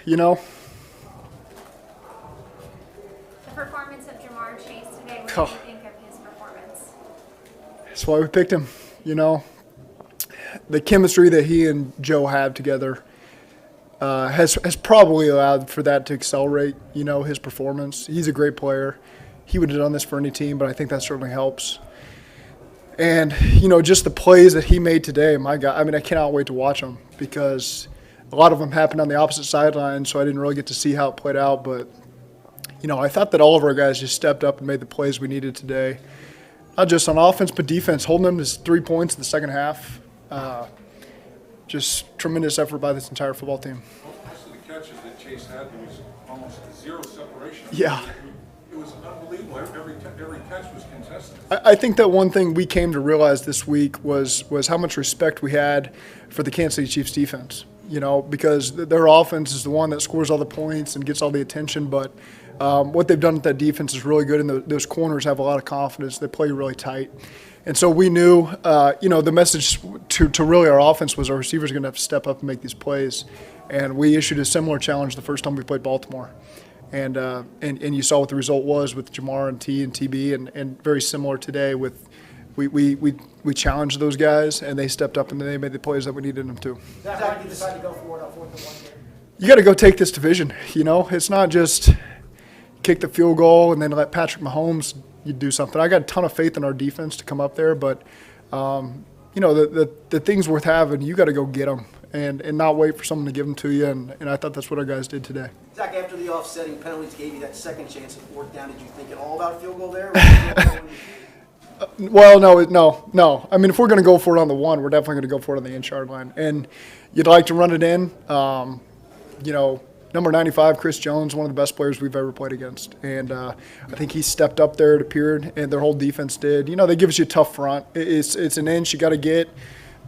you know. The performance of Jamar Chase today, what Oh. do you think of his performance? That's why we picked him, you know. The chemistry that he and Joe have together has probably allowed for that to accelerate, you know, his performance. He's a great player. He would have done this for any team, but I think that certainly helps. And, you know, just the plays that he made today, my God, I mean, I cannot wait to watch them because a lot of them happened on the opposite sideline, so I didn't really get to see how it played out. But, you know, I thought that all of our guys just stepped up and made the plays we needed today. Not just on offense, but defense, holding them to 3 points in the second half. Just tremendous effort by this entire football team. Most of the catches that Chase had, there was almost zero separation. Yeah. It was unbelievable. Every catch was contested. I think that one thing we came to realize this week was how much respect we had for the Kansas City Chiefs defense, you know, because their offense is the one that scores all the points and gets all the attention, but what they've done with that defense is really good, and those corners have a lot of confidence. They play really tight. And so we knew, you know, the message to really our offense was our receivers are going to have to step up and make these plays. And we issued a similar challenge the first time we played Baltimore. And you saw what the result was with Jamar and T and TB, and very similar today with we challenged those guys, and they stepped up and they made the plays that we needed them to. Zach, how did you decide to go for it on 4th and 1 here? You got to go take this division, you know. It's not just kick the field goal and then let Patrick Mahomes you do something. I got a ton of faith in our defense to come up there, but you know, the things worth having, you got to go get them and not wait for someone to give them to you. And I thought that's what our guys did today. Zach, after the offsetting penalties gave you that second chance at 4th down, did you think at all about a field goal there? Well, no. I mean, if we're going to go for it on the 1, we're definitely going to go for it on the inch-yard line. And you'd like to run it in. You know, number 95, Chris Jones, one of the best players we've ever played against. And I think he stepped up there, it appeared, and their whole defense did. You know, they give us you a tough front. It's an inch you got to get.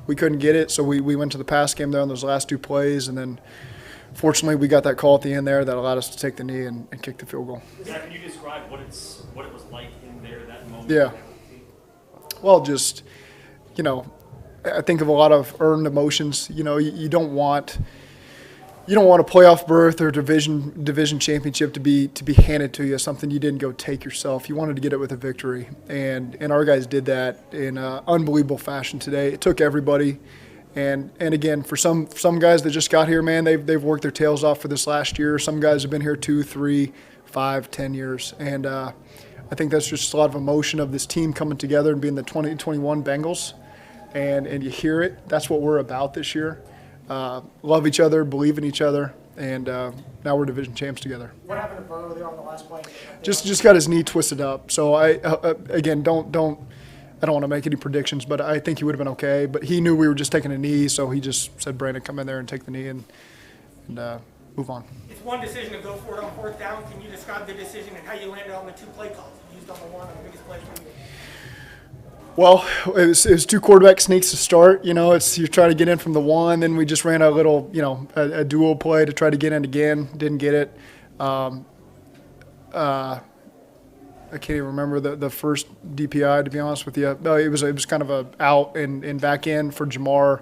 We couldn't get it, so we went to the pass game there on those last 2 plays. And then, fortunately, we got that call at the end there that allowed us to take the knee and kick the field goal. Zach, can you describe what it was like in there that moment? Yeah. Well, just, you know, I think of a lot of earned emotions. You know, you don't want a playoff berth or division championship to be handed to you, something you didn't go take yourself. You wanted to get it with a victory, and our guys did that in unbelievable fashion today. It took everybody, and again, for some guys that just got here, man, they've worked their tails off for this last year. Some guys have been here 2, 3, 5, 10 years, and I think that's just a lot of emotion of this team coming together and being the 2021 Bengals, and you hear it. That's what we're about this year. Love each other, believe in each other, and now we're division champs together. What happened to Burrow there on the last play? Just got his knee twisted up. So I again I don't want to make any predictions, but I think he would have been okay. But he knew we were just taking a knee, so he just said, "Brandon, come in there and take the knee and move on." It's one decision to go for it on 4th down. Can you describe the decision and how you landed on the 2 play calls you used on the 1 on the biggest play for you? Well, it was 2 quarterback sneaks to start. You know, you're trying to get in from the 1, then we just ran a little, you know, a dual play to try to get in again. Didn't get it. I can't even remember the first DPI, to be honest with you. No, it was kind of a out and back in for Jamar.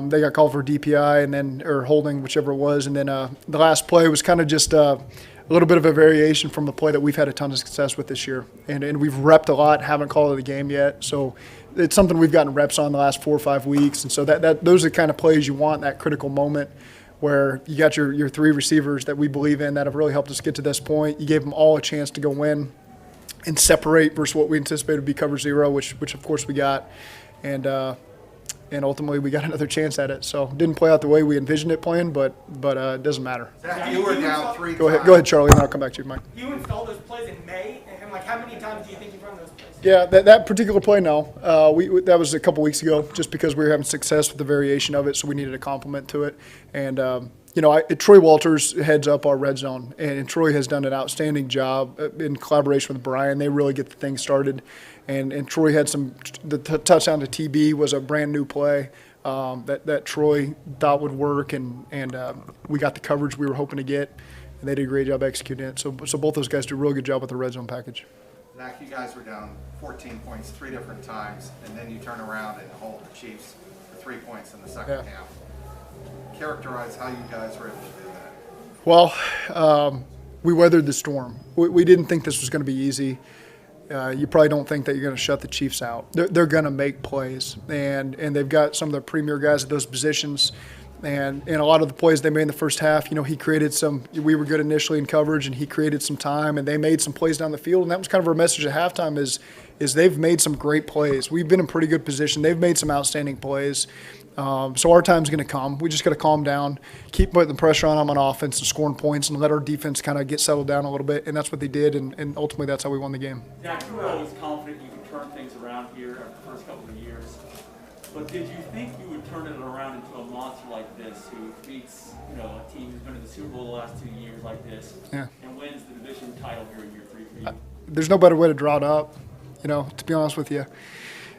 They got called for DPI and then or holding, whichever it was, and then the last play was kind of just a little bit of a variation from a play that we've had a ton of success with this year, and we've repped a lot, haven't called it a game yet, so it's something we've gotten reps on the last 4 or 5 weeks, and so that those are the kind of plays you want in that critical moment where you got your 3 receivers that we believe in that have really helped us get to this point. You gave them all a chance to go win and separate versus what we anticipated would be cover 0, which of course we got, and ultimately we got another chance at it. So didn't play out the way we envisioned it playing, but it doesn't matter. Zach, you were down 3 times. Go ahead, Charlie, and I'll come back to you, Mike. You installed those plays in May, and like how many times do you think you've run those plays? Yeah, that particular play, no. That was a couple weeks ago, just because we were having success with the variation of it, so we needed a complement to it. And you know, Troy Walters heads up our red zone, and Troy has done an outstanding job in collaboration with Brian. They really get the thing started. And Troy had the touchdown to TB was a brand new play that Troy thought would work, and we got the coverage we were hoping to get, and they did a great job executing it. So both those guys did a really good job with the red zone package. Zach, you guys were down 14 points 3 different times, and then you turn around and hold the Chiefs for 3 points in the second half. Characterize how you guys were able to do that. Well, we weathered the storm. We didn't think this was going to be easy. You probably don't think that you're going to shut the Chiefs out. They're going to make plays, and they've got some of the premier guys at those positions. And a lot of the plays they made in the first half, he created some – we were good initially in coverage, and he created some time, and they made some plays down the field. And that was kind of our message at halftime is they've made some great plays. We've been in pretty good position. They've made some outstanding plays. So our time's going to come. We just got to calm down, keep putting the pressure on them on offense and scoring points, and let our defense kind of get settled down a little bit. And that's what they did, and ultimately that's how we won the game. Zach, you were always confident you could turn things around here after the first couple of years. But did you think you would turn it around into a monster like this who beats, a team who's been in the Super Bowl the last 2 years like this and wins the division title here in year 3 for you? There's no better way to draw it up, to be honest with you.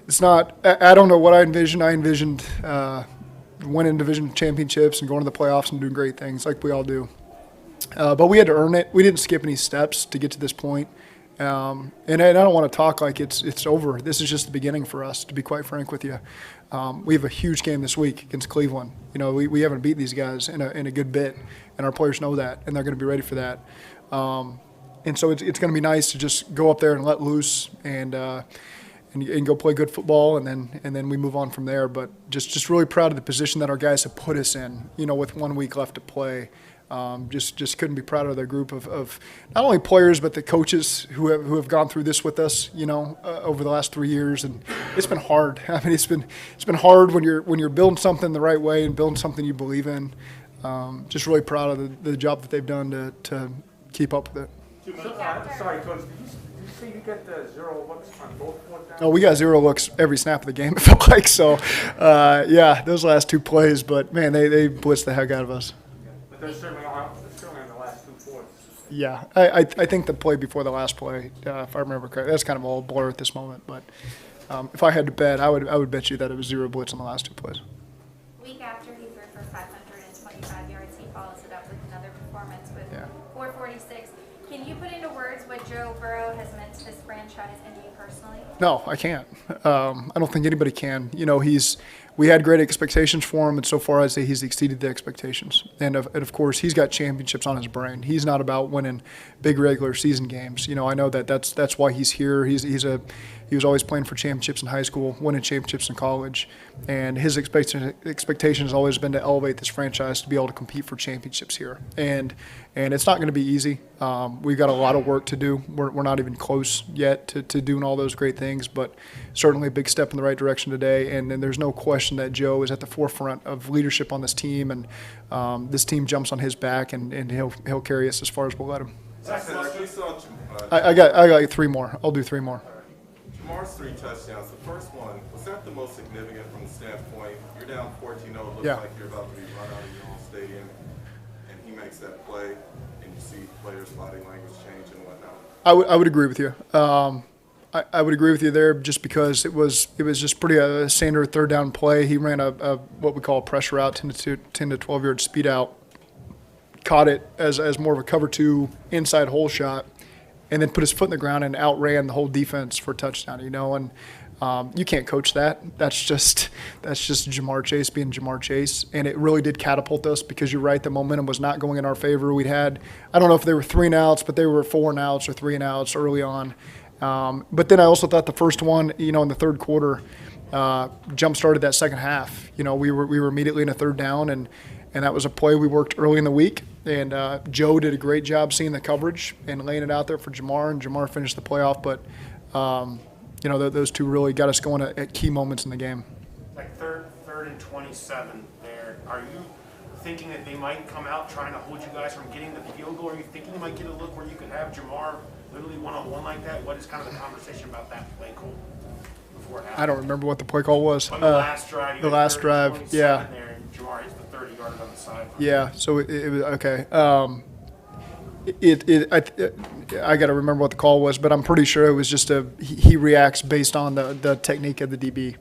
It's not – I don't know what I envisioned. I envisioned winning division championships and going to the playoffs and doing great things like we all do. But we had to earn it. We didn't skip any steps to get to this point. And I don't want to talk like it's over. This is just the beginning for us, to be quite frank with you. We have a huge game this week against Cleveland. We haven't beat these guys in a good bit, and our players know that, and they're going to be ready for that. And so it's going to be nice to just go up there and let loose and go play good football, and then we move on from there. But just really proud of the position that our guys have put us in. With 1 week left to play. Just couldn't be prouder of the group of not only players but the coaches who have gone through this with us, over the last 3 years, and it's been hard. I mean, it's been hard when you're building something the right way and building something you believe in. Just really proud of the job that they've done to keep up with it. Sorry, Coach, did you say you get the 0 looks on both fourth down? Oh, we got 0 looks every snap of the game, it felt like. So, those last 2 plays, but man, they blitzed the heck out of us. But they're certainly on the last 2 fourths. Yeah, I think the play before the last play, if I remember correctly, that's kind of all blur at this moment. But if I had to bet, I would bet you that it was 0 blitz on the last 2 plays. Week after he threw for 525 yards, he follows it up with another performance with 446. Can you put into words what Joe Burrow has meant to this franchise and to you personally? No, I can't. I don't think anybody can. We had great expectations for him, and so far I'd say he's exceeded the expectations. And of course, he's got championships on his brain. He's not about winning big regular season games. I know that's why he's here. He was always playing for championships in high school, winning championships in college, and his expectation has always been to elevate this franchise to be able to compete for championships here. And it's not going to be easy. We've got a lot of work to do. We're not even close yet to doing all those great things, but certainly a big step in the right direction today. And there's no question that Joe is at the forefront of leadership on this team, and this team jumps on his back, and he'll carry us as far as we'll let him. I got 3 more. I'll do 3 more. Jamar's 3 touchdowns. The first one, was that the most significant from the standpoint? You're down 14-0. It looks like you're about to be run out of your own stadium, and he makes that play, and you see players' body language change and whatnot. I would agree with you. I would agree with you there, just because it was just pretty standard third down play. He ran a what we call a pressure out, 10 to 12 yard speed out, caught it as more of a cover 2 inside hole shot, and then put his foot in the ground and outran the whole defense for a touchdown. And you can't coach that. That's just Jamar Chase being Jamar Chase, and it really did catapult us, because you're right, the momentum was not going in our favor. We'd had, I don't know if they were 3 and outs, but they were 4 and outs or 3 and outs early on. But then I also thought the first one, in the third quarter, jump started that second half. We were immediately in a third down, and that was a play we worked early in the week. And Joe did a great job seeing the coverage and laying it out there for Jamar, and Jamar finished the playoff. But those 2 really got us going at key moments in the game. Like third and 27 there, are you thinking that they might come out trying to hold you guys from getting the field goal? Are you thinking you might get a look where you could have Jamar literally one-on-one like that? What is kind of the conversation about that play call before it happened? I don't remember what the play call was. On the last drive. The last drive, yeah. There, and Jamar hits the 30-yarder on the side. Yeah, so it was okay. I got to remember what the call was, but I'm pretty sure it was just he reacts based on the technique of the DB.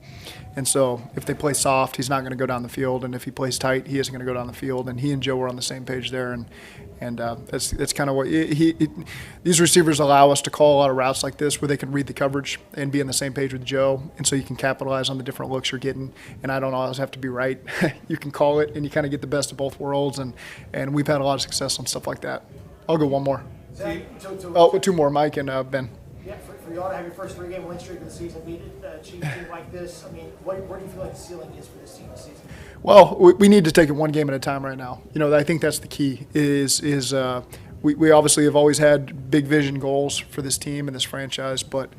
And so if they play soft, he's not going to go down the field, and if he plays tight, he isn't going to go down the field. And he and Joe were on the same page there, and that's kind of what these receivers allow us to call a lot of routes like this where they can read the coverage and be on the same page with Joe, and so you can capitalize on the different looks you're getting. And I don't always have to be right. You can call it, and you kind of get the best of both worlds, and we've had a lot of success on stuff like that. I'll go one more. Two more, Mike and Ben. Yeah, for y'all to have your first 3-game win streak of the season, beat a Chiefs team like this, I mean, where do you feel like the ceiling is for this team this season? Well, we need to take it one game at a time right now. I think that's the key. We obviously have always had big vision goals for this team and this franchise, but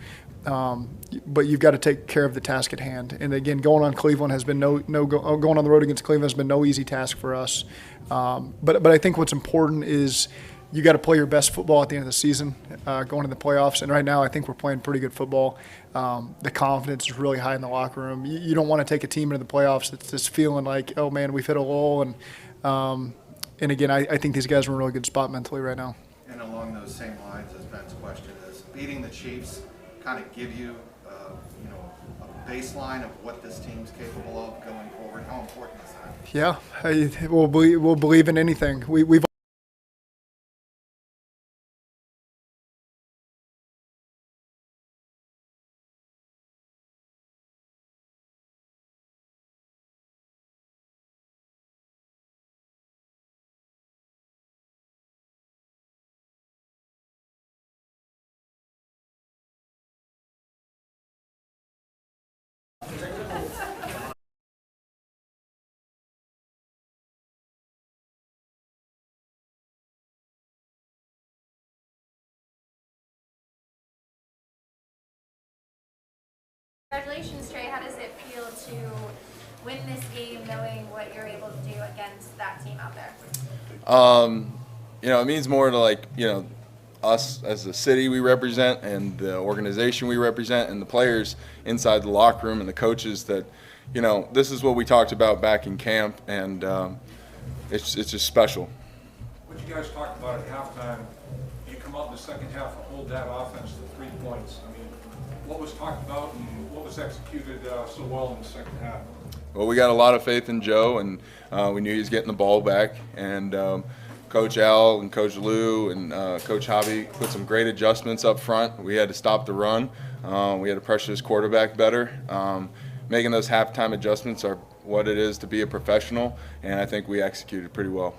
you've got to take care of the task at hand. And again, going on Cleveland has been going on the road against Cleveland has been no easy task for us. But I think what's important is you got to play your best football at the end of the season, going to the playoffs. And right now, I think we're playing pretty good football. The confidence is really high in the locker room. You don't want to take a team into the playoffs that's just feeling like, oh man, we've hit a lull. And again, I think these guys are in a really good spot mentally right now. And along those same lines as Ben's question is, beating the Chiefs kind of give you, a baseline of what this team's capable of going forward. How important is that? Yeah, we'll believe in anything. We've Congratulations, Trey. How does it feel to win this game knowing what you're able to do against that team out there? It means more to us as the city we represent and the organization we represent and the players inside the locker room and the coaches that, this is what we talked about back in camp, and it's just special. What you guys talked about at halftime, you come out in the second half and hold that offense to 3 points. I mean, what was talked about and what was executed so well in the second half? Well, we got a lot of faith in Joe, and we knew he was getting the ball back. And Coach Al and Coach Lou and Coach Hobby put some great adjustments up front. We had to stop the run. We had to pressure his quarterback better. Making those halftime adjustments are what it is to be a professional, and I think we executed pretty well.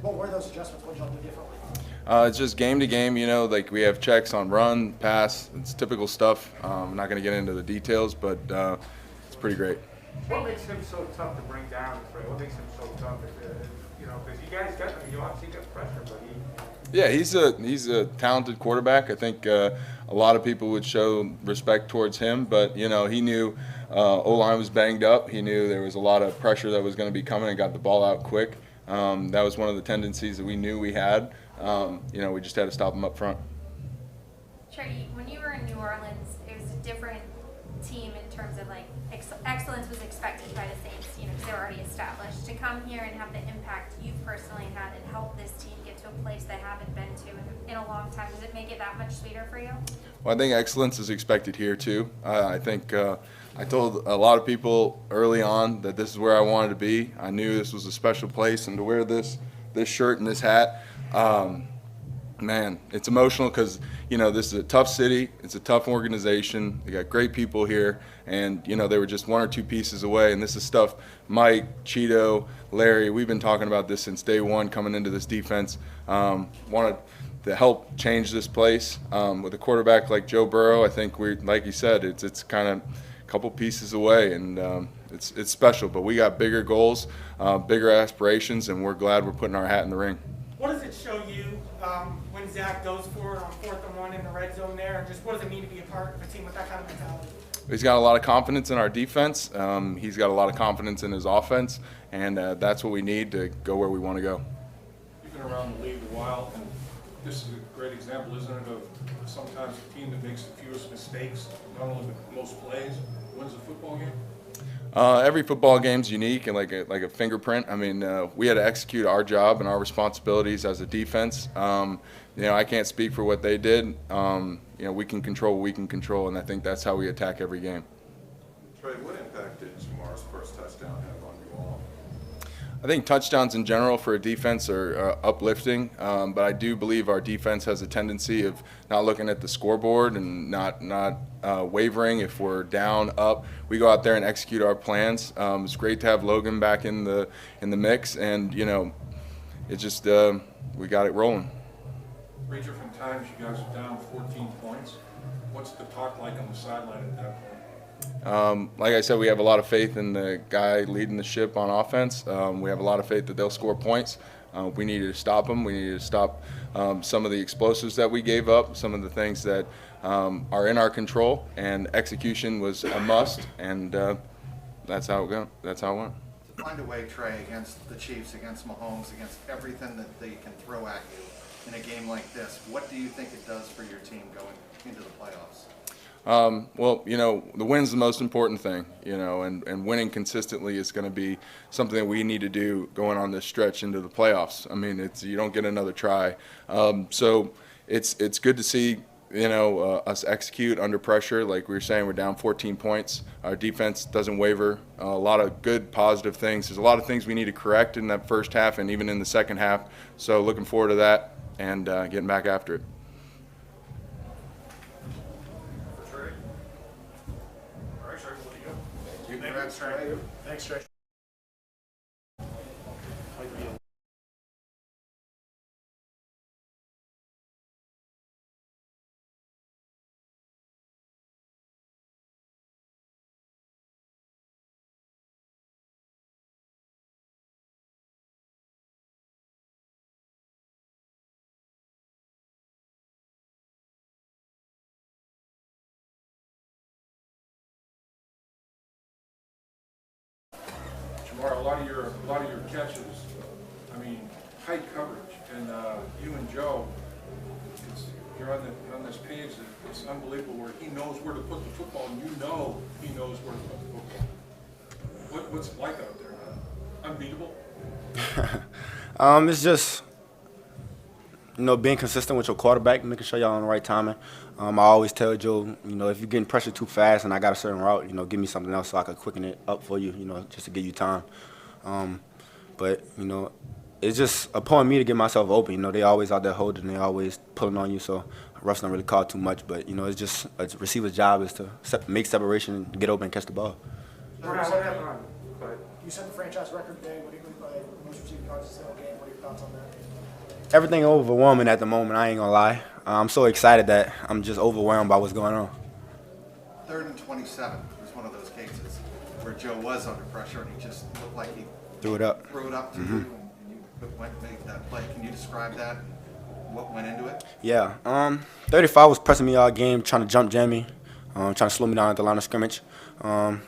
What were those adjustments? What did y'all do differently? It's just game to game, we have checks on run, pass. It's typical stuff. I'm not going to get into the details, but it's pretty great. What makes him so tough to bring down? What makes him so tough? Because you guys you obviously got pressure, but Yeah, he's a talented quarterback. I think a lot of people would show respect towards him, but he knew O-line was banged up. He knew there was a lot of pressure that was going to be coming and got the ball out quick. That was one of the tendencies that we knew we had. We just had to stop him up front. Trey, when you were in New Orleans, it was a different team in terms of excellence was expected by the Saints, because they were already established. To come here and have the impact you've personally had and help this team get to a place they haven't been to in a long time, does it make it that much sweeter for you? Well, I think excellence is expected here too. I think I told a lot of people early on that this is where I wanted to be. I knew this was a special place, and to wear this shirt and this hat, man, it's emotional because this is a tough city. It's a tough organization. They got great people here, and they were just 1 or 2 pieces away. And this is stuff Mike, Cheeto, Larry, we've been talking about this since day one coming into this defense. Wanted to help change this place with a quarterback like Joe Burrow. I think like you said, it's kind of a couple pieces away, and it's special. But we got bigger goals, bigger aspirations, and we're glad we're putting our hat in the ring. What does it show you when Zach goes for it on 4th and 1 in the red zone there? And just what does it mean to be a part of a team with that kind of mentality? He's got a lot of confidence in our defense. He's got a lot of confidence in his offense, and that's what we need to go where we want to go. You've been around the league a while, and this is a great example, isn't it, of sometimes a team that makes the fewest mistakes, not only the most plays, wins a football game? Every football game's unique and like a fingerprint. I mean, we had to execute our job and our responsibilities as a defense. I can't speak for what they did. We can control what we can control, and I think that's how we attack every game. Trey, what impact did Jamar's first touchdown have on you all? I think touchdowns in general for a defense are uplifting, but I do believe our defense has a tendency of not looking at the scoreboard and not wavering if we're down, up. We go out there and execute our plans. It's great to have Logan back in the mix, and it's just we got it rolling. 3 different times you guys are down 14 points. What's the talk like on the sideline at that point? Like I said, we have a lot of faith in the guy leading the ship on offense. We have a lot of faith that they'll score points. We needed to stop them. We needed to stop some of the explosives that we gave up, some of the things that are in our control, and execution was a must, and that's how it went. To find a way, Trey, against the Chiefs, against Mahomes, against everything that they can throw at you in a game like this, what do you think it does for your team going into the playoffs? Well, the win's the most important thing, and winning consistently is going to be something that we need to do going on this stretch into the playoffs. I mean, you don't get another try. So it's good to see, us execute under pressure. Like we were saying, we're down 14 points. Our defense doesn't waver. A lot of good, positive things. There's a lot of things we need to correct in that first half and even in the second half. So looking forward to that and getting back after it. Congrats, Trey. Thanks, Trey. Jamar, a lot of your catches, I mean, tight coverage, and you and Joe, you're on this page. It's unbelievable where he knows where to put the football, and he knows where to put the football. What's it like out there? Unbeatable. It's just being consistent with your quarterback, making sure y'all on the right timing. I always tell Joe, if you're getting pressured too fast and I got a certain route, give me something else so I can quicken it up for you, just to give you time. But it's just upon me to get myself open. They always out there holding, they always pulling on you, so refs don't really call too much. But it's just a receiver's job is to make separation and get open and catch the ball. You set the franchise record today. What do you most receiving yards in a single game? What are your thoughts on that? Everything overwhelming at the moment. I ain't gonna lie. I'm so excited that I'm just overwhelmed by what's going on. 3rd and 27 was one of those cases where Joe was under pressure and he just looked like he threw it up to you and you made that play. Can you describe that? What went into it? Yeah. 35 was pressing me all game, trying to jump jam me, trying to slow me down at the line of scrimmage. My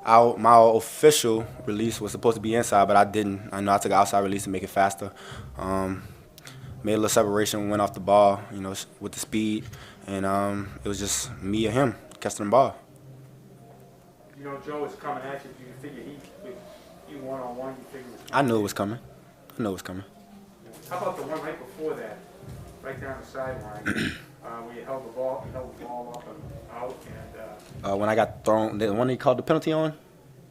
official release was supposed to be inside, but I didn't. I took an outside release to make it faster. Made a little separation, went off the ball, with the speed, and it was just me and him catching the ball. Joe was coming at you. Do you figure you one-on-one, you figure it was coming? I knew it was coming. How about the one right before that, right down the sideline, where you held the ball up and out, and when I got thrown, the one he called the penalty on,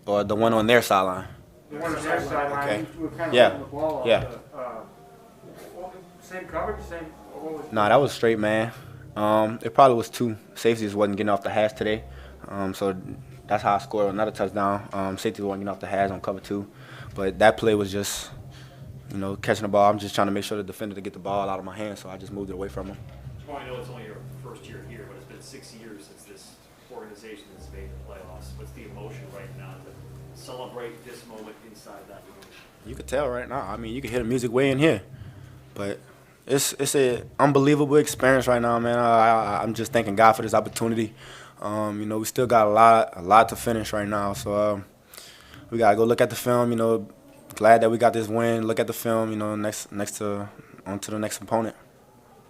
or the one on their sideline? the one on their sideline, Okay. you were kind of Yeah. holding the ball Yeah. up. Same coverage, what was Nah, that was straight, man. It probably was 2. Safeties wasn't getting off the hash today, so that's how I scored another touchdown. Safeties wasn't getting off the hash on cover 2, but that play was just, catching the ball. I'm just trying to make sure the defender to get the ball out of my hands, so I just moved it away from him. Well, I know it's only your first year here, but it's been 6 years since this organization has made the playoffs. What's the emotion right now to celebrate this moment inside that room? You could tell right now. I mean, you can hear the music way in here, but it's an unbelievable experience right now, man. I'm just thanking God for this opportunity. We still got a lot to finish right now, so we gotta go look at the film. Glad that we got this win. Look at the film. On to the next opponent.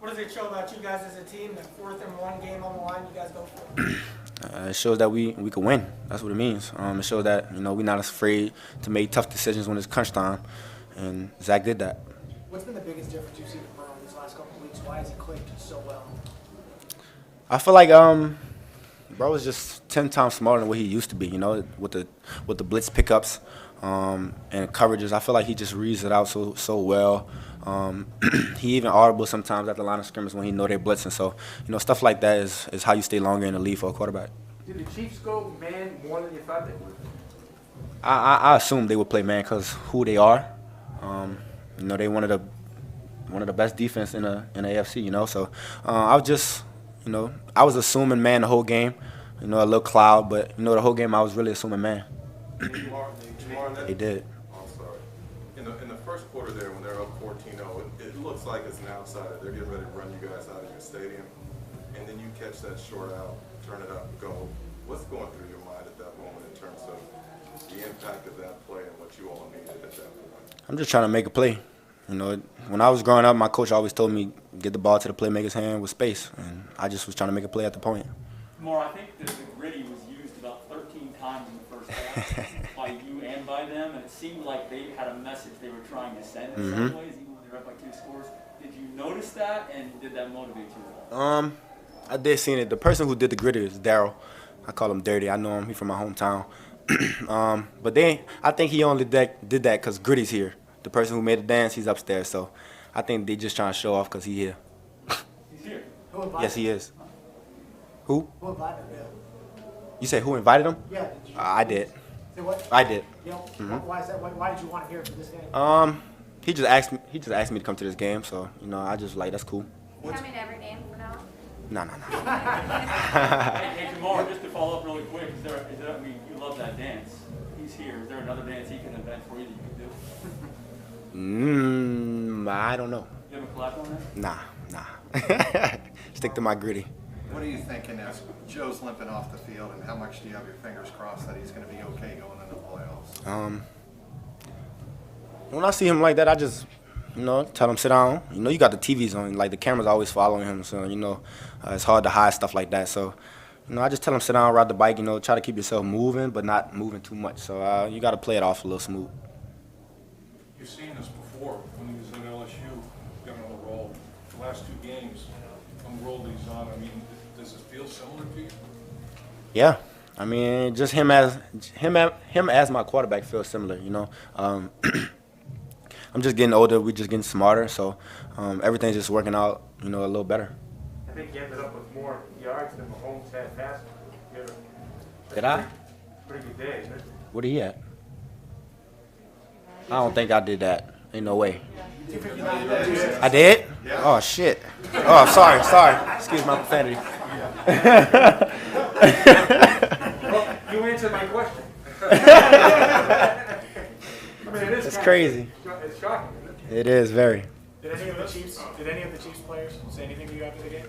What does it show about you guys as a team? That 4th and 1 game on the line, you guys go for it? It shows that we can win. That's what it means. It shows that we're not afraid to make tough decisions when it's crunch time, and Zach did that. What's been the biggest difference you've seen in Brown these last couple of weeks? Why has he clicked so well? I feel like Bro is just 10 times smarter than what he used to be, you know, with the blitz pickups and coverages. I feel like he just reads it out so well. He even audible sometimes at the line of scrimmage when he know they're blitzing. So, you know, stuff like that is how you stay longer in the league for a quarterback. Did the Chiefs go man more than you thought they would? I assumed they would play man because who they are. You know, they one of the best defense in the AFC. You know, so I was just, you know, I was assuming man the whole game. You know, a little cloud, but you know, the whole game I was really assuming man. They did. I'm sorry. In the first quarter there, when they're up 14-0, it looks like as an outsider they're getting ready to run you guys out of your stadium, and then you catch that short out, turn it up, go. What's going through your mind at that moment in terms of the impact of that play and what you all needed at that point? I'm just trying to make a play. You know, when I was growing up, my coach always told me get the ball to the playmaker's hand with space, and I just was trying to make a play at the point. More, I think the gritty was used about 13 times in the first half by you and by them, and it seemed like they had a message they were trying to send in some ways, even when they were up by 2 scores. Did you notice that, and did that motivate you at all? I did see it. The person who did the gritty is Daryl. I call him Dirty. I know him. He's from my hometown. But I think he only did that because Gritty's here. The person who made the dance, he's upstairs. So I think they just trying to show off because he's here. He's here. Yes, he is. Who? Who invited him? You say who invited him? Yeah. Did you, I did. Say what? I did. You know, why is that? Why did you want to hear for this game? He just asked me to come to this game, so you know I just like that's cool. Coming to every game from now on? No. Hey, Jamar, just to follow up really quick, I mean, you love that dance. He's here. Is there another dance he can invent for you that you could do? I don't know. You have a clap on that? Nah. Stick to my gritty. What are you thinking as Joe's limping off the field, and how much do you have your fingers crossed that he's going to be okay going into the playoffs? When I see him like that, I just, you know, tell him sit down. You know, you got the TVs on, like the camera's always following him, so you know, it's hard to hide stuff like that. So, you know, I just tell him sit down, ride the bike. You know, try to keep yourself moving, but not moving too much. So you got to play it off a little smooth. You've seen this before when he was at LSU, got on a roll. The last 2 games, on the roll that he's on, I mean, does it feel similar to you? Yeah, I mean, just him as my quarterback feels similar. You know, I'm just getting older. We're just getting smarter. So everything's just working out, you know, a little better. I think you ended up with more yards than Mahomes had passing. Did I? Pretty good day, isn't it? Where he at? I don't think I did that. Ain't no way. I did? Yeah. Oh, shit. Oh, sorry. Excuse my profanity. Well, you answered my question. I mean, it is That's kind crazy. It's shocking, isn't it? It is very. Did any of the Chiefs players say anything to you after the game?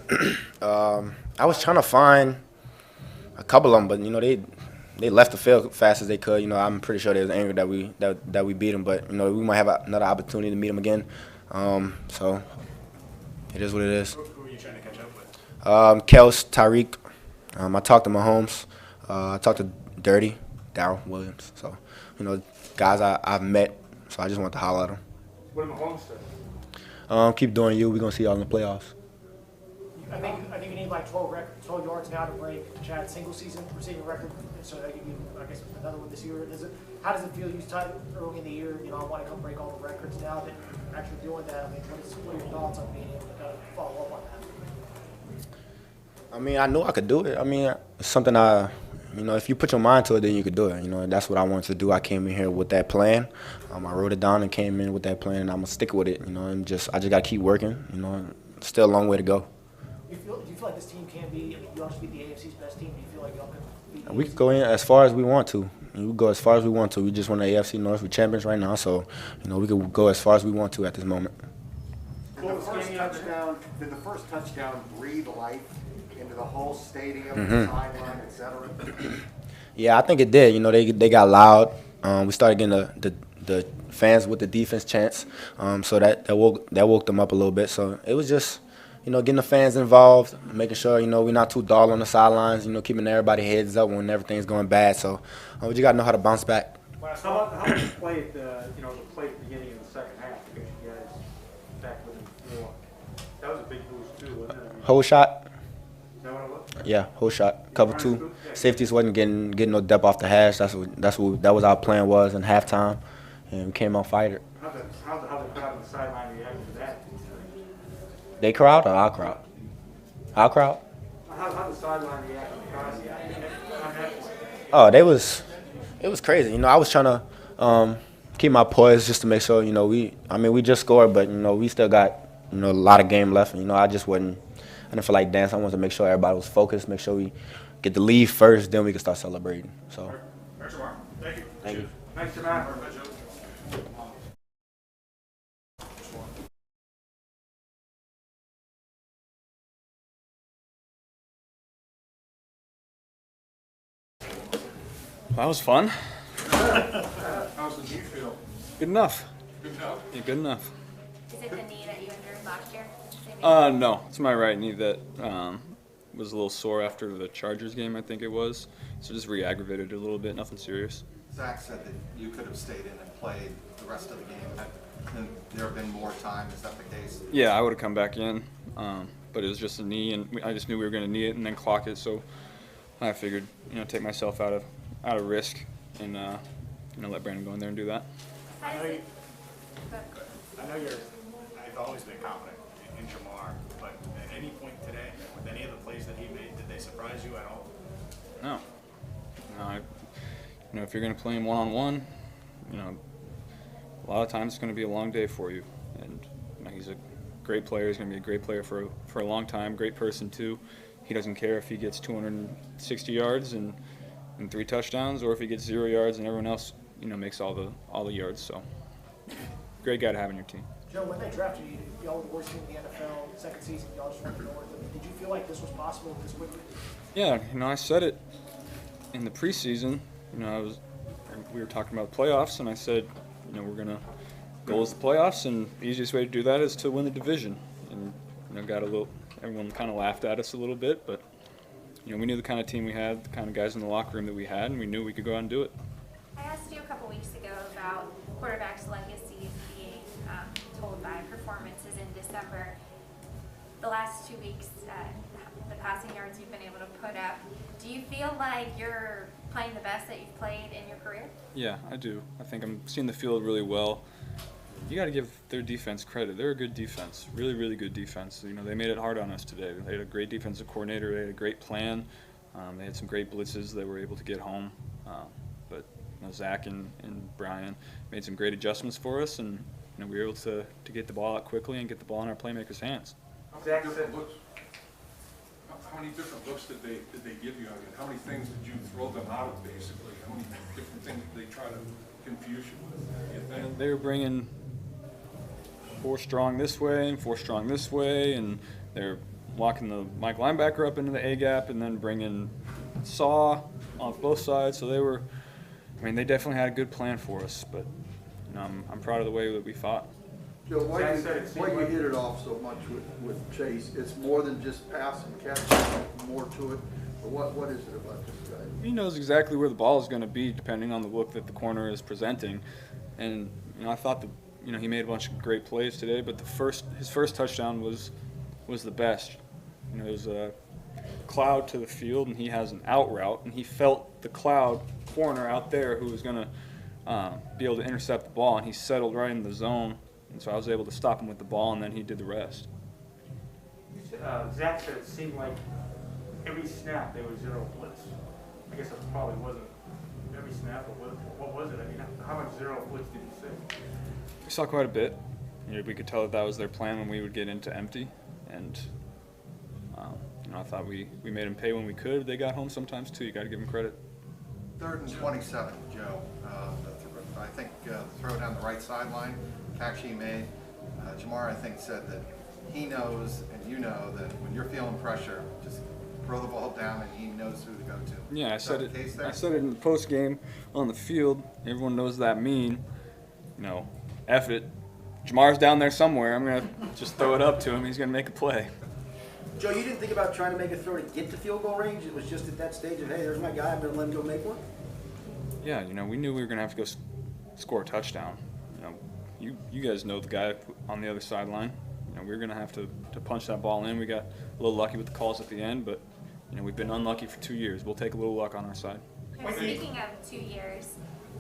I was trying to find a couple of them, but, you know, they left the field fast as they could. You know, I'm pretty sure they was angry that we beat them, but, you know, we might have another opportunity to meet them again. So it is what it is. Who are you trying to catch up with? Kels, Tyreek. I talked to Mahomes. I talked to Dirty, Darryl Williams. So, you know, guys I've met, so I just want to holler at them. What did Mahomes say? Keep doing you. We're going to see y'all in the playoffs. I think you need like 12 yards now to break Chad's single season receiving record. So that give you, I guess, another one this year. How does it feel? You started early in the year. You know, I want to come break all the records. Now that you're actually doing that, I mean, what are your thoughts on being able to kind of follow up on that? I mean, I knew I could do it. I mean, it's something you know, if you put your mind to it, then you could do it. You know, that's what I wanted to do. I came in here with that plan. I wrote it down and came in with that plan, and I'm gonna stick with it. You know, and I just gotta keep working. You know, still a long way to go. Do you feel like this team can be? I mean, you obviously beat the AFC's best team. Do you feel like y'all can beat the We could go in as far as we want to. We could go as far as we want to. We just won the AFC North. We're champions right now, so you know we could go as far as we want to at this moment. Did the first touchdown breathe life into the whole stadium, sideline, etc.? Yeah, I think it did. You know, they got loud. We started getting the fans with the defense chants, so that woke them up a little bit. So it was just, you know, getting the fans involved, making sure, you know, we're not too dull on the sidelines, you know, keeping everybody heads up when everything's going bad. So we just got to know how to bounce back. How much play at the beginning of the second half to get you guys back within 4? That was a big boost too, wasn't it? Whole shot. Is that what it was? Yeah, whole shot. cover two. Safeties wasn't getting no depth off the hash. That was our plan was in halftime, and we came out fighter. How the crowd on the sideline reacted to that? They crowd or our crowd? Our crowd? How the sideline reacted? Oh, it was crazy. You know, I was trying to keep my poise just to make sure, you know, we just scored, but, you know, we still got, you know, a lot of game left. You know, I didn't feel like dancing. I wanted to make sure everybody was focused, make sure we get the lead first, then we can start celebrating. So. Thank you. Thank you. Thanks, Matt. That was fun. How's the knee feel? Good enough. Good enough? Yeah, good enough. Is it the knee that you injured last year? No, it's my right knee that was a little sore after the Chargers game, I think it was. So just re-aggravated it a little bit, nothing serious. Zach said that you could have stayed in and played the rest of the game. And there have been more time. Is that the case? Yeah, I would have come back in, but it was just a knee, and I just knew we were going to knee it and then clock it. So I figured, you know, take myself out of risk and you know, let Brandon go in there and do that. I know I've always been confident in Jamar, but at any point today, with any of the plays that he made, did they surprise you at all? No. You know, if you're going to play him one-on-one, you know, a lot of times it's going to be a long day for you. And you know, he's a great player. He's going to be a great player for a long time. Great person too. He doesn't care if he gets 260 yards and 3 touchdowns, or if he gets 0 yards and everyone else, you know, makes all the yards. So, great guy to have on your team. Joe, when they drafted you, y'all were the worst team in the NFL. Second season, y'all just went north. Did you feel like this was possible this quickly? Yeah, you know, I said it in the preseason. You know, we were talking about playoffs, and I said, you know, we're gonna goal is the playoffs, and the easiest way to do that is to win the division. And you know, everyone kind of laughed at us a little bit, but you know, we knew the kind of team we had, the kind of guys in the locker room that we had, and we knew we could go out and do it. I asked you a couple weeks ago about quarterback's legacy being told by performances in December. The last 2 weeks, the passing yards you've been able to put up, do you feel like you're playing the best that you've played in your career? Yeah, I do. I think I'm seeing the field really well. You got to give their defense credit. They're a good defense, really, really good defense. You know, they made it hard on us today. They had a great defensive coordinator. They had a great plan. They had some great blitzes. They were able to get home. But you know, Zach and Brian made some great adjustments for us, and you know, we were able to get the ball out quickly and get the ball in our playmakers' hands. Zach said, how many different looks did they give you? I mean, how many things did you throw them out of, basically? How many different things did they try to confuse you with, do you think? They were bringing 4 strong this way and 4 strong this way, and they're locking the Mike linebacker up into the A gap and then bringing Saw off both sides. So they definitely had a good plan for us, but you know, I'm proud of the way that we fought. Joe, why you hit it off so much with Chase? It's more than just pass and catch, more to it. But what is it about this guy? He knows exactly where the ball is going to be depending on the look that the corner is presenting. And you know, I thought he made a bunch of great plays today, but his first touchdown was the best. You know, it was a cloud to the field, and he has an out route, and he felt the cloud corner out there who was going to be able to intercept the ball, and he settled right in the zone. And so I was able to stop him with the ball, and then he did the rest. Zach said it seemed like every snap there was 0 blitz. I guess it probably wasn't every snap, but what was it? I mean, how much 0 blitz did you see? We saw quite a bit. You know, we could tell that was their plan when we would get into empty, and you know, I thought we made them pay when we could. They got home sometimes too. You got to give them credit. 3rd and 27, Joe. I think the throw down the right sideline, catch he made. Jamar, I think, said that he knows and you know that when you're feeling pressure, just throw the ball down and he knows who to go to. Yeah, I said it in the postgame on the field. Everyone knows that mean, you know, F it. Jamar's down there somewhere. I'm going to just throw it up to him. He's going to make a play. Joe, you didn't think about trying to make a throw to get to field goal range? It was just at that stage of, hey, there's my guy, I'm going to let him go make one? Yeah, you know, we knew we were going to have to go score a touchdown. You know, you guys know the guy on the other sideline. You know, we were going to have to punch that ball in. We got a little lucky with the calls at the end, but we've been unlucky for 2 years. We'll take a little luck on our side. Okay, speaking of 2 years,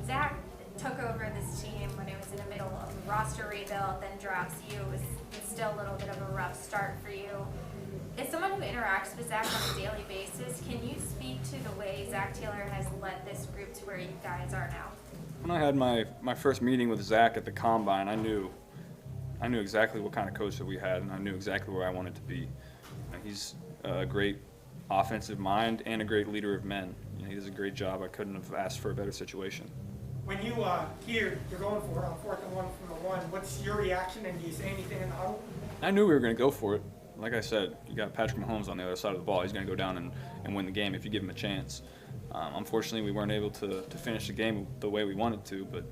Zach took over this team when it was in the middle of a roster rebuild, then drafts you. It's still a little bit of a rough start for you. As someone who interacts with Zach on a daily basis, can you speak to the way Zach Taylor has led this group to where you guys are now? When I had my first meeting with Zach at the Combine, I knew exactly what kind of coach that we had, and I knew exactly where I wanted to be. He's a great offensive mind and a great leader of men. He does a great job. I couldn't have asked for a better situation. When you hear you're going for it on 4th and 1 from the 1, what's your reaction, and do you say anything in the huddle? I knew we were going to go for it. Like I said, you got Patrick Mahomes on the other side of the ball. He's going to go down and win the game if you give him a chance. Unfortunately, we weren't able to finish the game the way we wanted to, but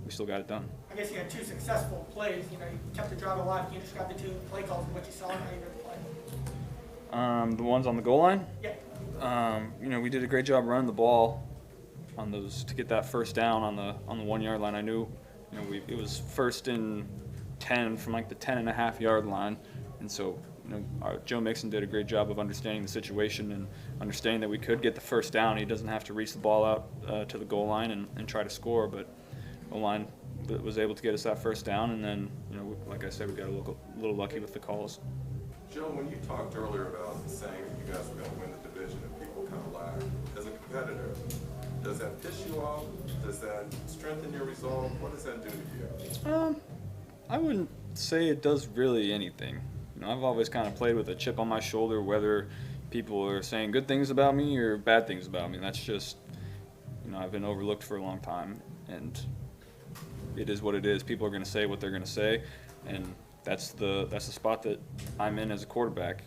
we still got it done. I guess you had 2 successful plays. You kept the drive alive. You just got the 2 play calls and what you saw in how you did play. The ones on the goal line? Yeah. We did a great job running the ball on those to get that first down on the 1 yard line. I knew, it was 1st and 10 from like the 10.5 yard line, and so Joe Mixon did a great job of understanding the situation and understanding that we could get the first down. He doesn't have to reach the ball out to the goal line and try to score, but O-line was able to get us that first down, and then like I said, we got a little lucky with the calls. Joe, when you talked earlier about saying that you guys were going to win the division and people kind of laughed, as a competitor, does that piss you off? Does that strengthen your resolve? What does that do to you? I wouldn't say it does really anything. I've always kind of played with a chip on my shoulder, whether people are saying good things about me or bad things about me. That's just, I've been overlooked for a long time, and it is what it is. People are going to say what they're going to say, and that's the spot that I'm in as a quarterback.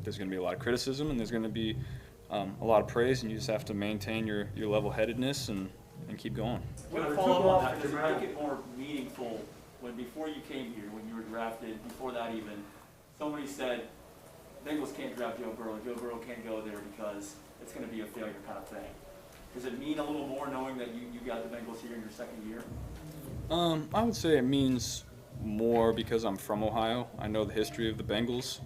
There's going to be a lot of criticism, and there's going to be a lot of praise, and you just have to maintain your level-headedness and keep going. To follow up on that, does it make it more meaningful when before you came here, when you were drafted, before that even, somebody said, Bengals can't draft Joe Burrow can't go there because it's going to be a failure kind of thing. Does it mean a little more knowing that you got the Bengals here in your second year? I would say it means more because I'm from Ohio. I know the history of the Bengals.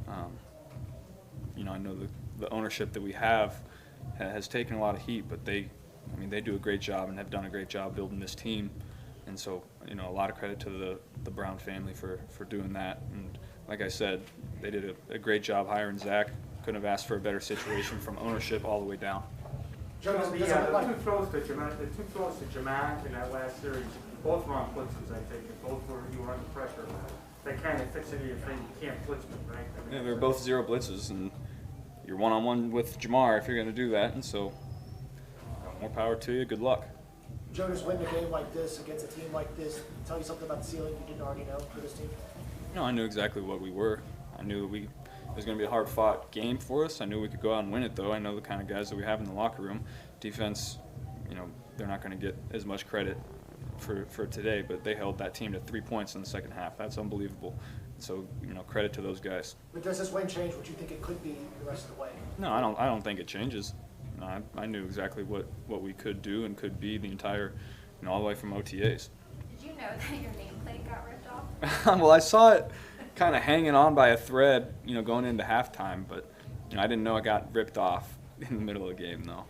I know the ownership that we have has taken a lot of heat, but they do a great job and have done a great job building this team. And so, a lot of credit to the Brown family for doing that. And like I said, they did a great job hiring Zach. Couldn't have asked for a better situation from ownership all the way down. The 2 throws to Jamak in that last series, both were on blitzes, I think. You were under pressure. They kind of fix it if you can't blitz them, right? Yeah, they're both 0 blitzes, and you're one-on-one with Jamar if you're going to do that. And so, more power to you. Good luck. Joe, just win a game like this against a team like this, tell you something about the ceiling you didn't already know for this team? I knew exactly what we were. I knew it was going to be a hard-fought game for us. I knew we could go out and win it, though. I know the kind of guys that we have in the locker room. Defense, they're not going to get as much credit for today, but they held that team to 3 points in the second half. That's unbelievable. So, credit to those guys. But does this win change what you think it could be the rest of the way? No, I don't think it changes. I knew exactly what we could do and could be the entire, all the way from OTAs. Did you know that your nameplate got ripped off? Well, I saw it kind of hanging on by a thread, going into halftime, but I didn't know it got ripped off in the middle of the game, though.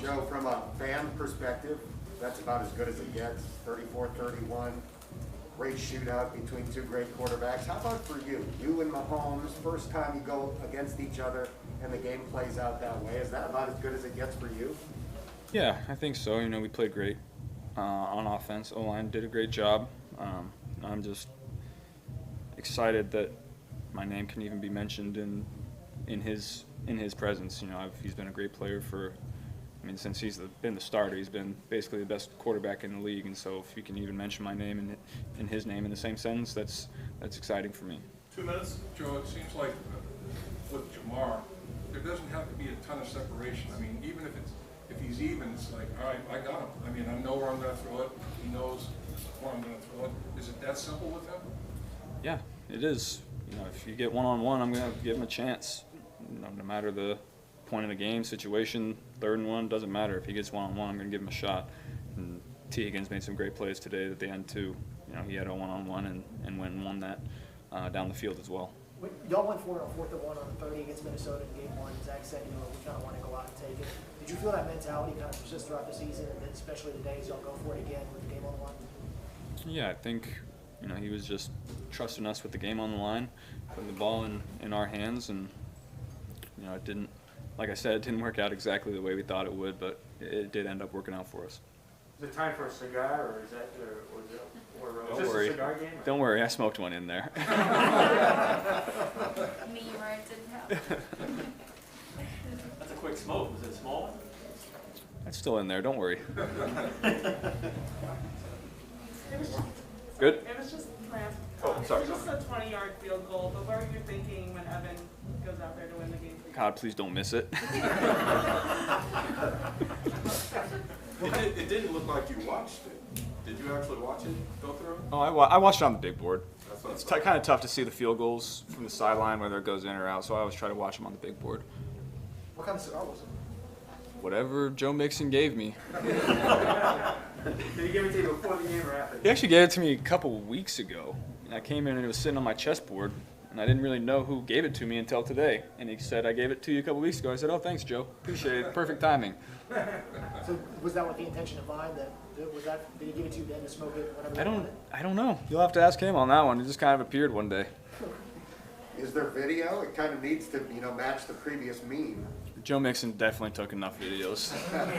Joe, from a fan perspective, that's about as good as it gets. 34-31, great shootout between 2 great quarterbacks. How about for you? You and Mahomes, first time you go against each other and the game plays out that way. Is that about as good as it gets for you? Yeah, I think so. We played great on offense. O-line did a great job. I'm just excited that my name can even be mentioned in his presence. He's been a great player since he's been the starter. He's been basically the best quarterback in the league, and so if you can even mention my name and his name in the same sentence, that's exciting for me. 2 minutes, Joe. It seems like with Jamar, there doesn't have to be a ton of separation. Even if he's even, it's like, all right, I got him. I know where I'm going to throw it. He knows where I'm going to throw it. Is it that simple with him? Yeah, it is. If you get one-on-one, I'm going to give him a chance. No matter the point of the game, situation, 3rd and 1, doesn't matter. If he gets one-on-one, I'm going to give him a shot. And T. Higgins made some great plays today at the end, too. He had a one-on-one and went and won that down the field as well. Y'all went for it on 4th and 1 on the 30 against Minnesota in game 1. Zach said, we kind of want to go out and take it. Did you feel that mentality kind of persist throughout the season, and then especially today as y'all go for it again with the game on the line? Yeah, I think, he was just trusting us with the game on the line, putting the ball in our hands, and, it didn't, like I said, it didn't work out exactly the way we thought it would, but it did end up working out for us. Is it time for a cigar, or is that, Don't this worry. a cigar game? Don't worry, I smoked one in there. Me, where it didn't help. That's a quick smoke. Was it a small one? It's still in there, don't worry. Good? Good? It was just planned. Oh, sorry. It was just a 20-yard field goal, but what were you thinking when Evan goes out there to win the game? God, please don't miss it. It didn't look like you watched it. Did you actually watch it go through? Oh, I watched it on the big board. That's what It's I thought. kind of tough to see the field goals from the sideline, whether it goes in or out, so I always try to watch them on the big board. What kind of cigar was it? Whatever Joe Mixon gave me. Did he give it to you before the game or after? He actually gave it to me a couple weeks ago. And I came in and it was sitting on my chessboard, and I didn't really know who gave it to me until today. And he said, I gave it to you a couple weeks ago. I said, oh, thanks, Joe. Appreciate it. Perfect timing. So was that with the intention in mind? Did he give it to you then to smoke it whenever you wanted? I don't know. You'll have to ask him on that one. It just kind of appeared one day. Is there video? It kind of needs to, match the previous meme. Joe Mixon definitely took enough videos. Is that me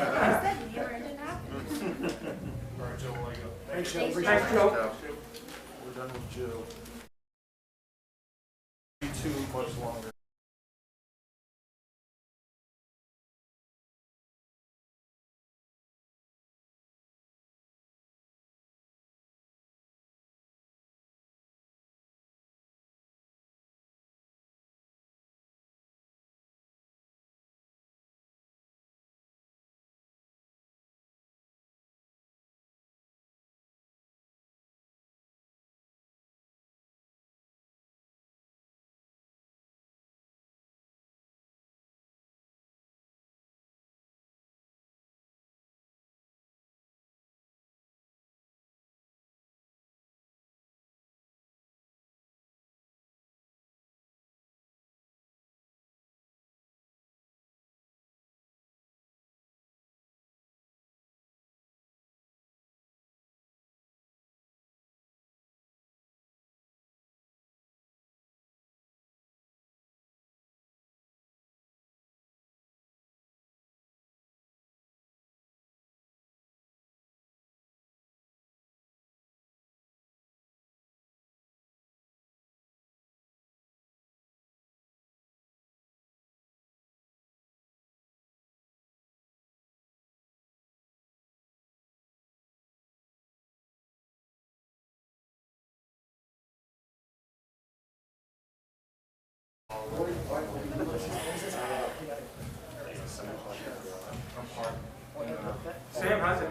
where it didn't happen? All right, Joe, we'll let you go. Thanks, Joe. Thanks, Appreciate Joe. it. We're done with Joe. Too much longer. Sam, how does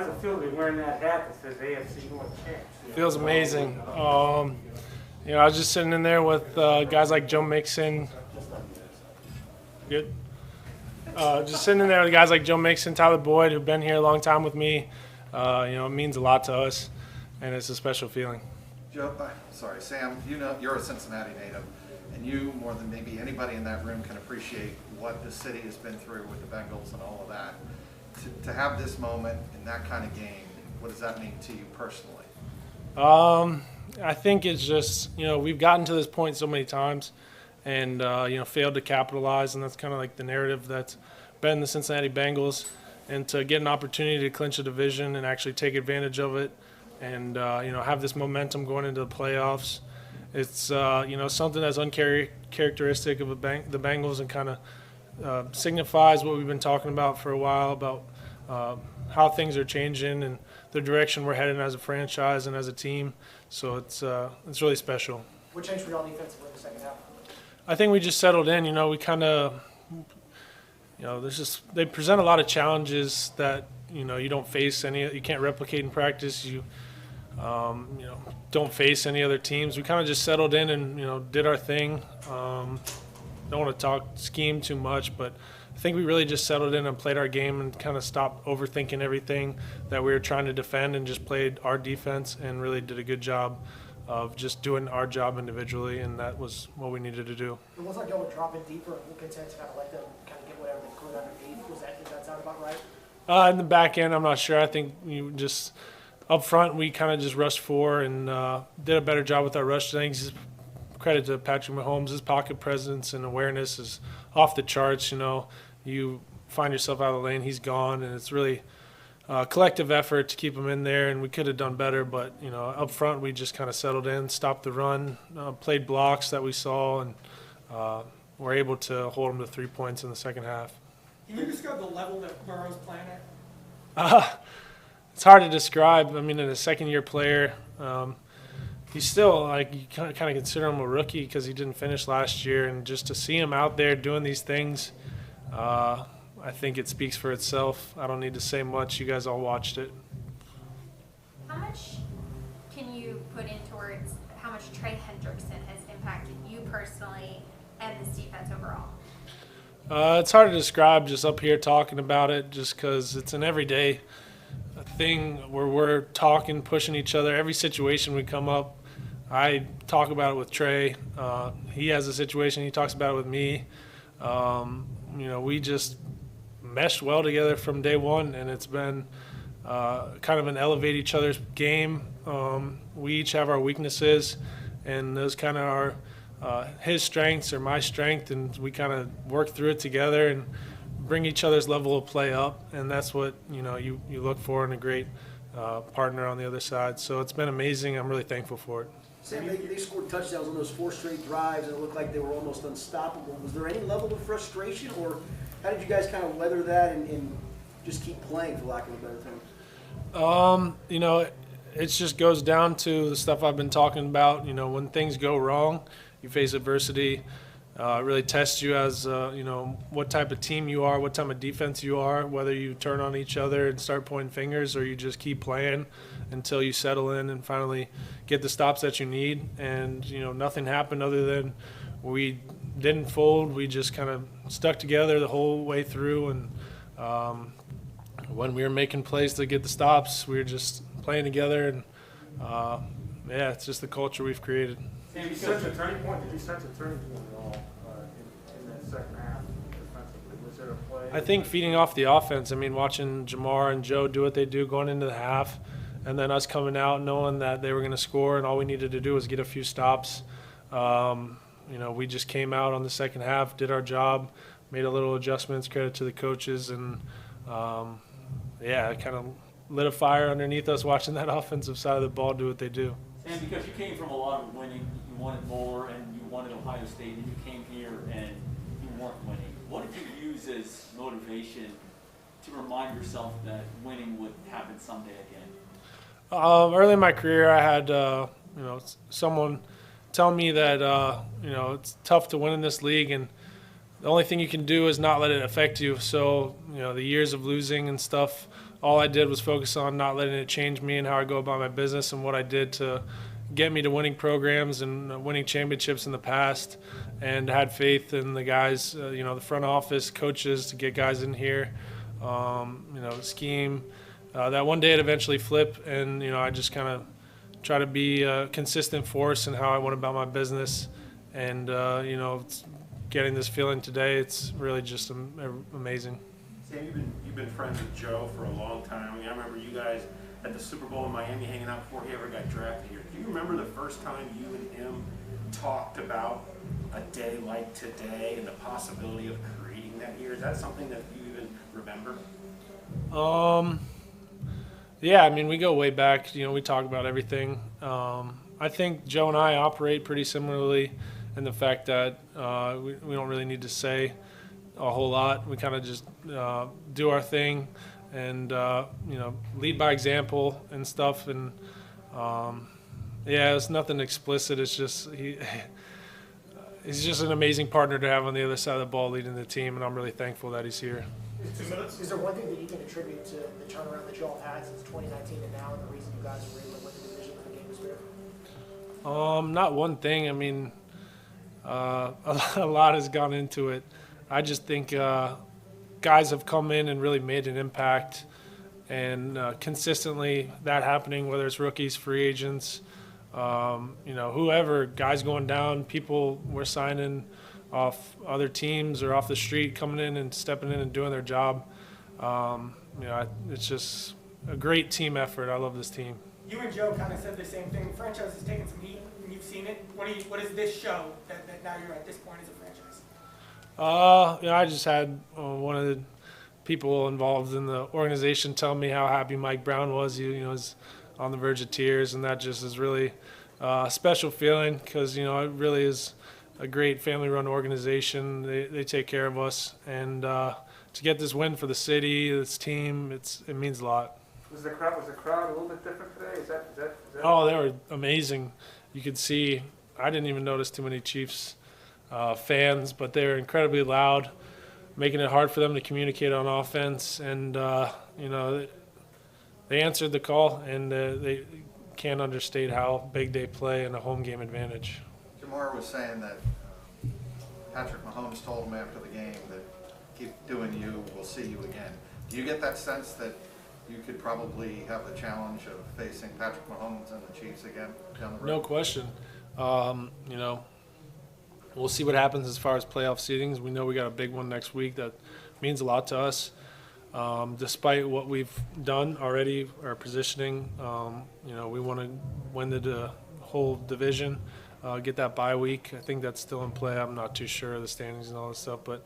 it feel to be wearing that hat that says AFC North champs? Feels amazing. I was just sitting in there with guys like Joe Mixon. Good. Just sitting in there with guys like Joe Mixon, Tyler Boyd, who've been here a long time with me. It means a lot to us, and it's a special feeling. Joe, Sam, you're a Cincinnati native, and you, more than maybe anybody in that room, can appreciate what the city has been through with the Bengals and all of that. To have this moment in that kind of game, what does that mean to you personally? I think it's just, we've gotten to this point so many times and, failed to capitalize, and that's kind of like the narrative that's been the Cincinnati Bengals. And to get an opportunity to clinch a division and actually take advantage of it and, have this momentum going into the playoffs, it's, something that's uncharacteristic of the Bengals and kind of signifies what we've been talking about for a while about how things are changing and the direction we're heading as a franchise and as a team. So it's really special. What changed for y'all defensively in the second half? I think we just settled in. We kind of, they present a lot of challenges that you don't face you can't replicate in practice. You don't face any other teams. We kind of just settled in and did our thing. Don't want to talk scheme too much, but I think we really just settled in and played our game and kind of stopped overthinking everything that we were trying to defend and just played our defense and really did a good job of just doing our job individually, and that was what we needed to do. It was like y'all would drop in deeper and we're content to kind of let them kind of get whatever they could underneath. Does that sound about right? In the back end, I'm not sure. I think you just up front, we kind of just rushed four and did a better job with our rush. I think just credit to Patrick Mahomes. His pocket presence and awareness is off the charts. You find yourself out of the lane, he's gone, and it's really collective effort to keep him in there, and we could have done better, but up front we just kind of settled in, stopped the run, played blocks that we saw, and were able to hold them to 3 points in the second half. Can you describe the level that Burrow's playing at? It's hard to describe. I mean, in a second-year player, he's still you kind of consider him a rookie because he didn't finish last year, and just to see him out there doing these things, I think it speaks for itself. I don't need to say much. You guys all watched it. How much can you put in towards how much Trey Hendrickson has impacted you personally and this defense overall? It's hard to describe just up here talking about it, just because it's an everyday thing where we're talking, pushing each other. Every situation we come up, I talk about it with Trey. He has a situation, he talks about it with me. We just meshed well together from day one, and it's been kind of an elevate each other's game. We each have our weaknesses, and those kind of are his strengths or my strength, and we kind of work through it together and bring each other's level of play up, and that's what you look for in a great partner on the other side. So it's been amazing. I'm really thankful for it. Sam, they scored touchdowns on those 4 straight drives, and it looked like they were almost unstoppable. Was there any level of frustration, or how did you guys kind of weather that and just keep playing, for lack of a better term? It just goes down to the stuff I've been talking about. When things go wrong, you face adversity. It really tests you as, what type of team you are, what type of defense you are, whether you turn on each other and start pointing fingers or you just keep playing until you settle in and finally get the stops that you need. And, nothing happened other than we didn't fold. We just kind of stuck together the whole way through. And when we were making plays to get the stops, we were just playing together. And, it's just the culture we've created. Did you sense a turning point? Did you sense a turning point at all in that second half defensively? Was there a play? I think feeding off the offense. I mean, watching Jamar and Joe do what they do going into the half, and then us coming out knowing that they were going to score, and all we needed to do was get a few stops. We just came out on the second half, did our job, made a little adjustments, credit to the coaches, and it kind of lit a fire underneath us watching that offensive side of the ball do what they do. And because you came from a lot of winning, you wanted more, and you wanted Ohio State, and you came here and you weren't winning. What did you use as motivation to remind yourself that winning would happen someday again? Early in my career, I had someone tell me that it's tough to win in this league, and the only thing you can do is not let it affect you. So the years of losing and stuff, all I did was focus on not letting it change me and how I go about my business and what I did to get me to winning programs and winning championships in the past, and had faith in the guys, the front office, coaches to get guys in here, the scheme. That one day it eventually flip, and I just kind of try to be a consistent force in how I went about my business, and getting this feeling today, it's really just amazing. Sam, you've been friends with Joe for a long time. I mean, I remember you guys at the Super Bowl in Miami hanging out before he ever got drafted here. Do you remember the first time you and him talked about a day like today and the possibility of creating that here? Is that something that you even remember? Yeah, I mean, we go way back. We talk about everything. I think Joe and I operate pretty similarly in the fact that we don't really need to say a whole lot. We kind of just do our thing and lead by example and stuff. And it's nothing explicit. It's just he's just an amazing partner to have on the other side of the ball leading the team, and I'm really thankful that he's here. Is there one thing that you can attribute to the turnaround that you all have had since 2019 and now, and the reason you guys were able to win the division when the game was fair? Not one thing. I mean, a lot has gone into it. I just think guys have come in and really made an impact, and consistently that happening, whether it's rookies, free agents, whoever, guys going down, people were signing off other teams or off the street, coming in and stepping in and doing their job. It's just a great team effort. I love this team. You and Joe kind of said the same thing. The franchise has taken some heat, and you've seen it. What does this show that now you're at this point as a franchise? I just had one of the people involved in the organization tell me how happy Mike Brown was. He was on the verge of tears, and that just is really a special feeling because, it really is a great family-run organization. They take care of us, and to get this win for the city, this team, it means a lot. Was the crowd a little bit different today? Is that? Oh, they were amazing. You could see, I didn't even notice too many Chiefs fans, but they were incredibly loud, making it hard for them to communicate on offense. And, they answered the call, and they can't understate how big they play in a home game advantage. Jamar was saying that Patrick Mahomes told him after the game that keep doing you, we'll see you again. Do you get that sense that you could probably have the challenge of facing Patrick Mahomes and the Chiefs again down the road? No question. We'll see what happens as far as playoff seedings. We know we got a big one next week that means a lot to us. Despite what we've done already, our positioning, we want to win the whole division, get that bye week. I think that's still in play. I'm not too sure of the standings and all this stuff, but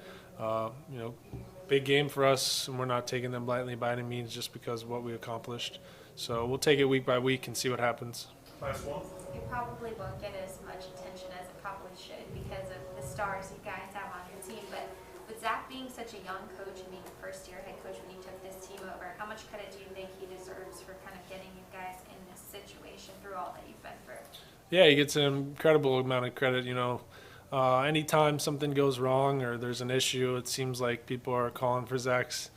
big game for us, and we're not taking them lightly by any means just because of what we accomplished. So we'll take it week by week and see what happens. Last one. It probably won't get as much attention as it probably should because of the stars you guys have on your team. But with Zach being such a young coach and being a first-year head coach when you took this team over, how much credit do you think he deserves for kind of getting you guys in this situation through all that you've been through? Yeah, he gets an incredible amount of credit. Anytime something goes wrong or there's an issue, it seems like people are calling for Zach's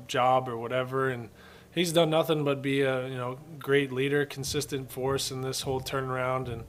job or whatever, and he's done nothing but be a great leader, consistent force in this whole turnaround, and